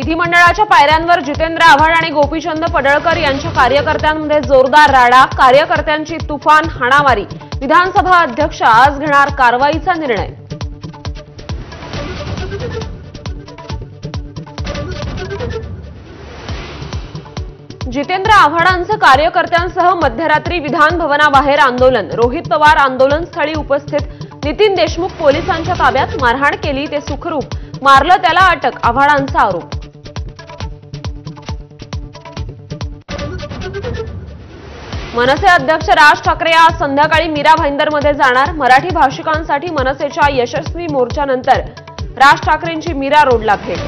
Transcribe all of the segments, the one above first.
विधिमंडळाच्या पायऱ्यांवर जितेंद्र आव्हाड आणि गोपीचंद पडळकर यांच्या कार्यकर्त्यांमध्ये जोरदार राडा, कार्यकर्त्यांची तुफान हाणामारी। विधानसभा अध्यक्ष आज घेणार कारवाईचा निर्णय। जितेंद्र आव्हाडांचं कार्यकर्त्यांसह मध्यरात्री विधान भवनाबाहेर आंदोलन। रोहित पवार आंदोलनस्थळी उपस्थित। नितीन देशमुख पोलिसांच्या ताब्यात। मारहाण केली ते सुखरूप, मारलं त्याला अटक, आव्हाडांचा आरोप। मनसे अध्यक्ष राज ठाकरे आज संध्याकाळी मीरा भाईंदरमध्ये जाणार। मराठी भाषिकांसाठी मनसेच्या यशस्वी मोर्चानंतर राज ठाकरेंची मीरा रोडला भेट।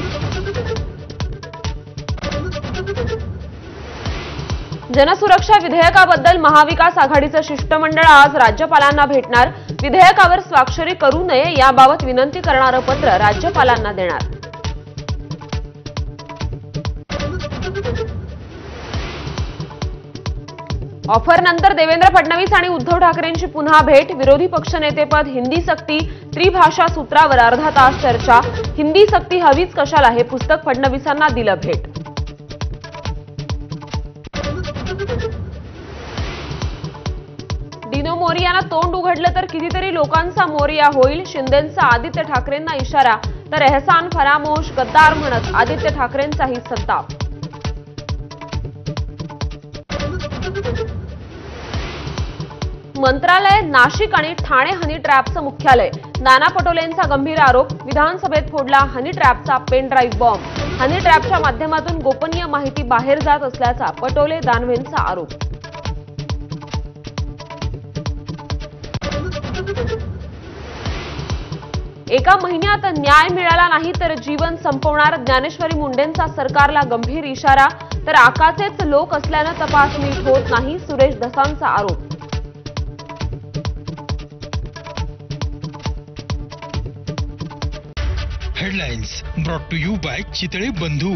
जनसुरक्षा विधेयकाबद्दल महाविकास आघाडीचं शिष्टमंडळ आज राज्यपालांना भेटणार। विधेयकावर स्वाक्षरी करू नये याबाबत विनंती करणारं पत्र राज्यपालांना देणार। ऑफरनंतर देवेंद्र फडणवीस आणि उद्धव ठाकरेंची पुन्हा भेट। विरोधी पक्षनेतेपद हिंदी सक्ती, त्रिभाषा सूत्रावर अर्धा तास चर्चा। हिंदी सक्ती हवीच कशाला हे पुस्तक फडणवीसांना दिलं भेट। डिनो मोरियानं तोंड उघडलं तर कितीतरी लोकांचा मोरिया होईल। शिंदेंचा आदित्य ठाकरेंना इशारा, तर एहसान फरामोश गद्दार म्हणत आदित्य ठाकरेंचाही संताप। मंत्रालय, नाशिक आणि ठाणे हनी ट्रॅपचं मुख्यालय। नाना पटोलेंचा गंभीर आरोप। विधानसभेत फोडला हनी ट्रॅपचा पेन ड्राईव्ह बॉम्ब। हनी ट्रॅपच्या माध्यमातून गोपनीय माहिती बाहेर जात असल्याचा पटोले दानवेंचा आरोप। एका महिन्यात न्याय मिळाला नाही तर जीवन संपवणार। ज्ञानेश्वरी मुंडेंचा सरकारला गंभीर इशारा, तर आकाचेच लोक असल्यानं तपास नीट होत नाही, सुरेश धसांचा आरोप। Headlines brought to you by Chitale बंधू।